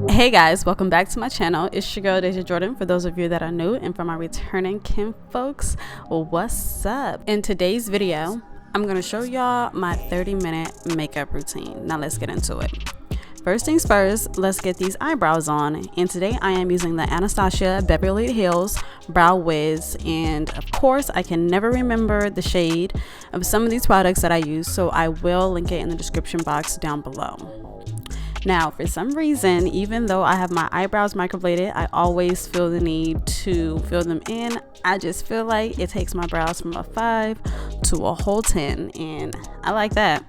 Hey guys, welcome back to my channel. It's your girl Dazja Jordan for those of you that are new, and for my returning kinfolks, what's up? In today's video, I'm going to show y'all my 30-minute makeup routine. Now let's get into it. First things first, let's get these eyebrows on, and today I am using the Anastasia Beverly Hills Brow Wiz, and of course I can never remember the shade of some of these products that I use, so I will link it in the description box down below. Now, for some reason, even though I have my eyebrows microbladed, I always feel the need to fill them in. I just feel like it takes my brows from a 5 to a whole 10, and I like that.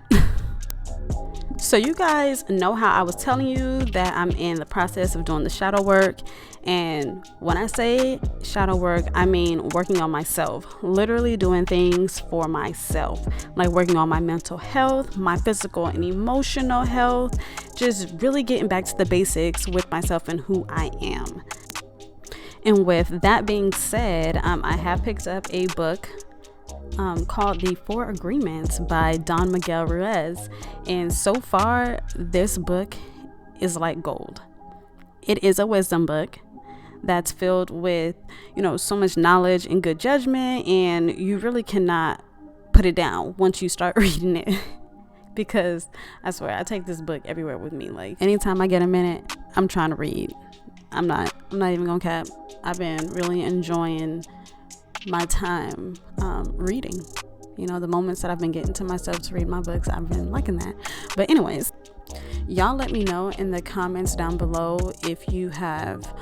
So you guys know how I was telling you that I'm in the process of doing the shadow work, and when I say shadow work, I mean working on myself, literally doing things for myself, like working on my mental health, my physical and emotional health, just really getting back to the basics with myself and who I am. And with that being said, I have picked up a book called The 4 Agreements by Don Miguel Ruiz, and so far this book is like gold. It is a wisdom book that's filled with, so much knowledge and good judgment, and you really cannot put it down once you start reading it. Because I swear, I take this book everywhere with me. Like, anytime I get a minute, I'm trying to read. I'm not even gonna cap. I've been really enjoying my time reading. The moments that I've been getting to myself to read my books, I've been liking that. But anyways, y'all let me know in the comments down below if you have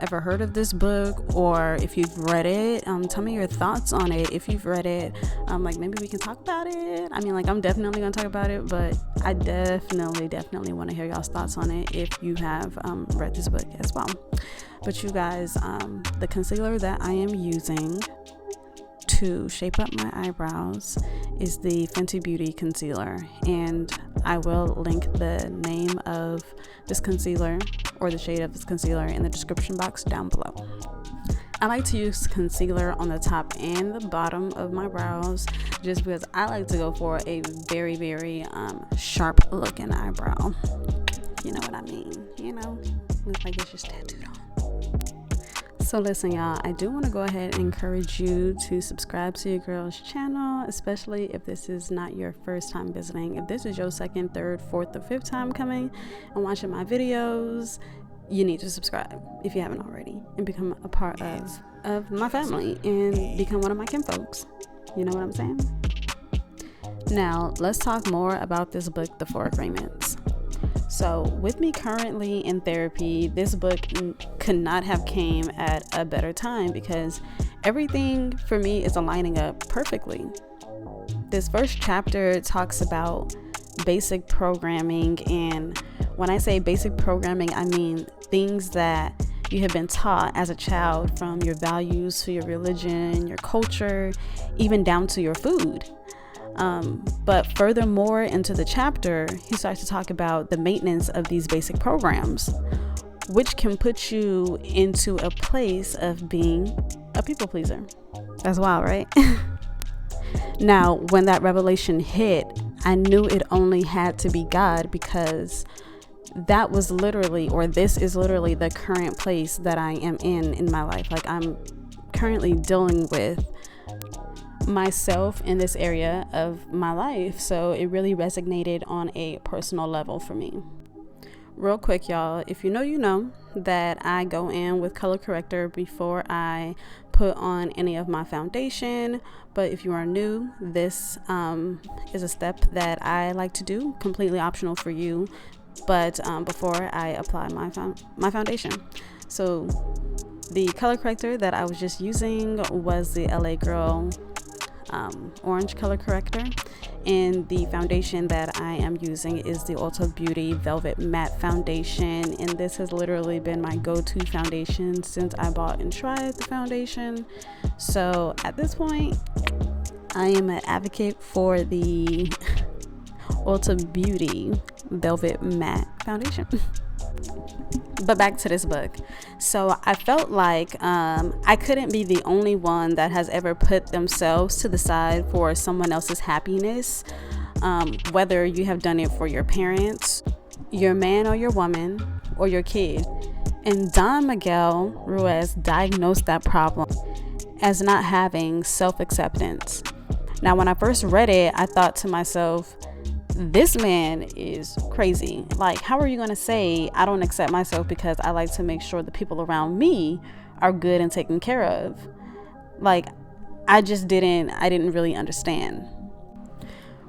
ever heard of this book, or if you've read it. Tell me your thoughts on it. If you've read it, like, maybe we can talk about it. I mean, like, I'm definitely gonna talk about it, but I definitely want to hear y'all's thoughts on it if you have read this book as well. But you guys, the concealer that I am using to shape up my eyebrows is the Fenty Beauty concealer, and I will link the name of this concealer or the shade of this concealer in the description box down below. I like to use concealer on the top and the bottom of my brows just because I like to go for a very, very sharp looking eyebrow. You know what I mean? Looks like it's just tattooed on. So listen, y'all, I do want to go ahead and encourage you to subscribe to your girl's channel, especially if this is not your first time visiting. If this is your second, third, fourth, or fifth time coming and watching my videos, you need to subscribe if you haven't already, and become a part of my family and become one of my kinfolks. You know what I'm saying? Now, let's talk more about this book, The 4 Agreements. So with me currently in therapy, this book could not have came at a better time because everything for me is aligning up perfectly. This first chapter talks about basic programming, and when I say basic programming, I mean things that you have been taught as a child, from your values to your religion, your culture, even down to your food. But furthermore into the chapter, he starts to talk about the maintenance of these basic programs, which can put you into a place of being a people pleaser. That's wild, right? Now, when that revelation hit, I knew it only had to be God, because that was literally, or this is literally, the current place that I am in my life. Like, I'm currently dealing with myself in this area of my life, so it really resonated on a personal level for me. Real quick, y'all, if you know that I go in with color corrector before I put on any of my foundation, but if you are new, this is a step that I like to do, completely optional for you, but before I apply my foundation. So the color corrector that I was just using was the LA Girl orange color corrector, and the foundation that I am using is the Ulta Beauty Velvet Matte Foundation, and this has literally been my go-to foundation since I bought and tried the foundation. So at this point, I am an advocate for the Ulta Beauty Velvet Matte Foundation. But back to this book. So I felt like I couldn't be the only one that has ever put themselves to the side for someone else's happiness, whether you have done it for your parents, your man or your woman, or your kid. And Don Miguel Ruiz diagnosed that problem as not having self-acceptance. Now, when I first read it, I thought to myself, this man is crazy. Like, how are you going to say I don't accept myself because I like to make sure the people around me are good and taken care of? Like, I didn't really understand.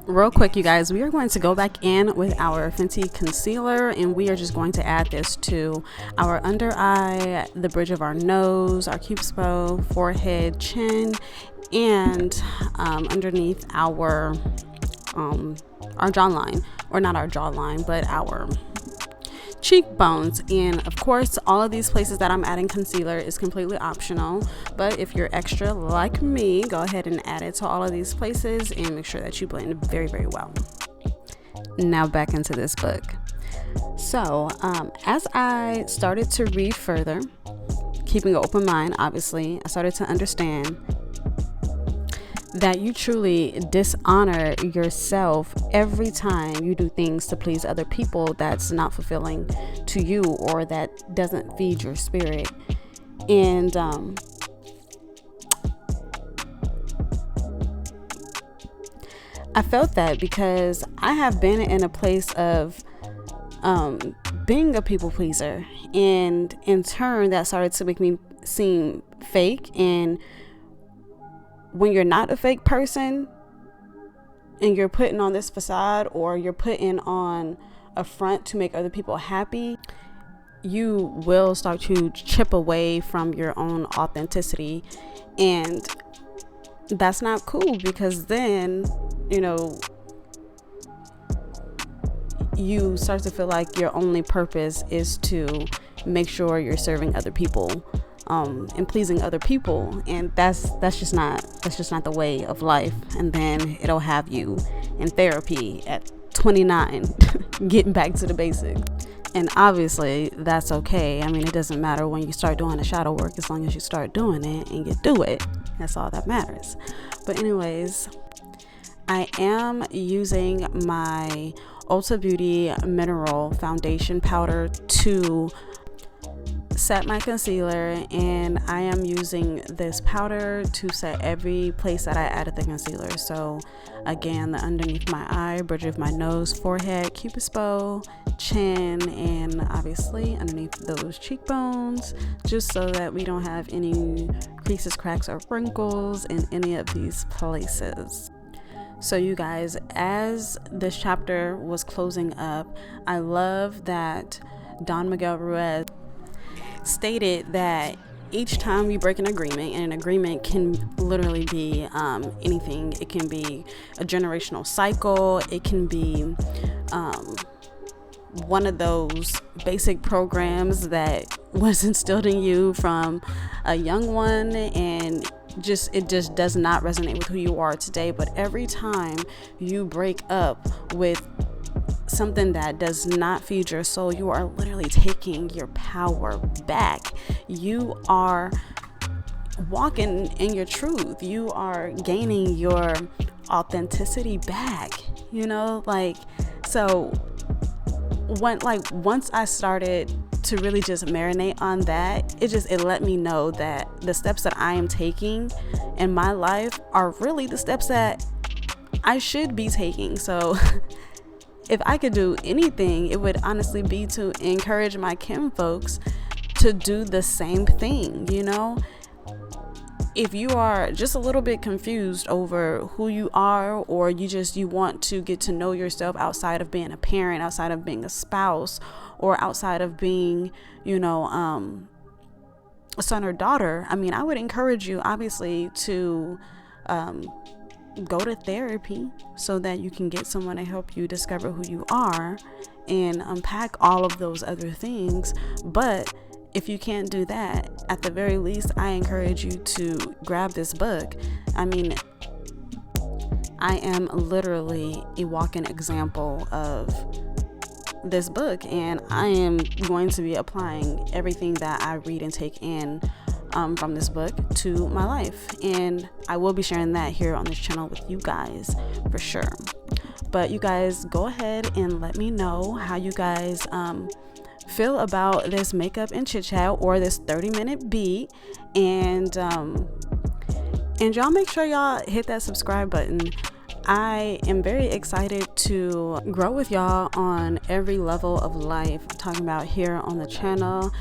Real quick, you guys, we are going to go back in with our Fenty concealer, and we are just going to add this to our under eye, the bridge of our nose, our cupid's bow, forehead, chin, and underneath our jawline, or not our jawline, but our cheekbones. And of course, all of these places that I'm adding concealer is completely optional, but if you're extra like me, go ahead and add it to all of these places and make sure that you blend very, very well. Now back into this book. So as I started to read further, keeping an open mind, obviously, I started to understand that you truly dishonor yourself every time you do things to please other people that's not fulfilling to you or that doesn't feed your spirit. And I felt that because I have been in a place of being a people pleaser, and in turn that started to make me seem fake. And when you're not a fake person and you're putting on this facade, or you're putting on a front to make other people happy, you will start to chip away from your own authenticity. And that's not cool, because then, you know, you start to feel like your only purpose is to make sure you're serving other people and pleasing other people, and that's just not the way of life. And then it'll have you in therapy at 29 getting back to the basics. And obviously that's okay. I mean, it doesn't matter when you start doing the shadow work, as long as you start doing it and you do it. That's all that matters. But anyways, I am using my Ulta Beauty Mineral Foundation Powder to set my concealer, and I am using this powder to set every place that I added the concealer. So again, the underneath my eye, bridge of my nose, forehead, cupid's bow, chin, and obviously underneath those cheekbones, just so that we don't have any creases, cracks, or wrinkles in any of these places. So you guys, as this chapter was closing up, I love that Don Miguel Ruiz stated that each time you break an agreement, and an agreement can literally be anything. It can be a generational cycle. It can be one of those basic programs that was instilled in you from a young one, and it just does not resonate with who you are today. But every time you break up with something that does not feed your soul, you are literally taking your power back. You are walking in your truth. You are gaining your authenticity back, you know? Like, so once I started to really just marinate on that, it let me know that the steps that I am taking in my life are really the steps that I should be taking. So if I could do anything, it would honestly be to encourage my kinfolks to do the same thing. You know, if you are just a little bit confused over who you are, or you want to get to know yourself outside of being a parent, outside of being a spouse, or outside of being, you know, a son or daughter, I mean, I would encourage you obviously to go to therapy so that you can get someone to help you discover who you are and unpack all of those other things. But if you can't do that, at the very least, I encourage you to grab this book. I mean, I am literally a walking example of this book, and I am going to be applying everything that I read and take in from this book to my life, and I will be sharing that here on this channel with you guys for sure. But you guys go ahead and let me know how you guys feel about this makeup and chit chat, or this 30-minute beat, and y'all make sure y'all hit that subscribe button. I am very excited to grow with y'all on every level of life, I'm talking about here on the channel,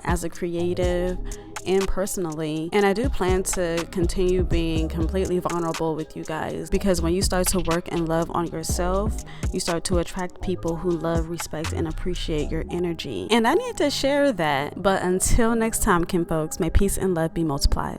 as a creative and personally. And I do plan to continue being completely vulnerable with you guys, because when you start to work and love on yourself, you start to attract people who love, respect, and appreciate your energy. And I need to share that. But until next time, kinfolks, may peace and love be multiplied.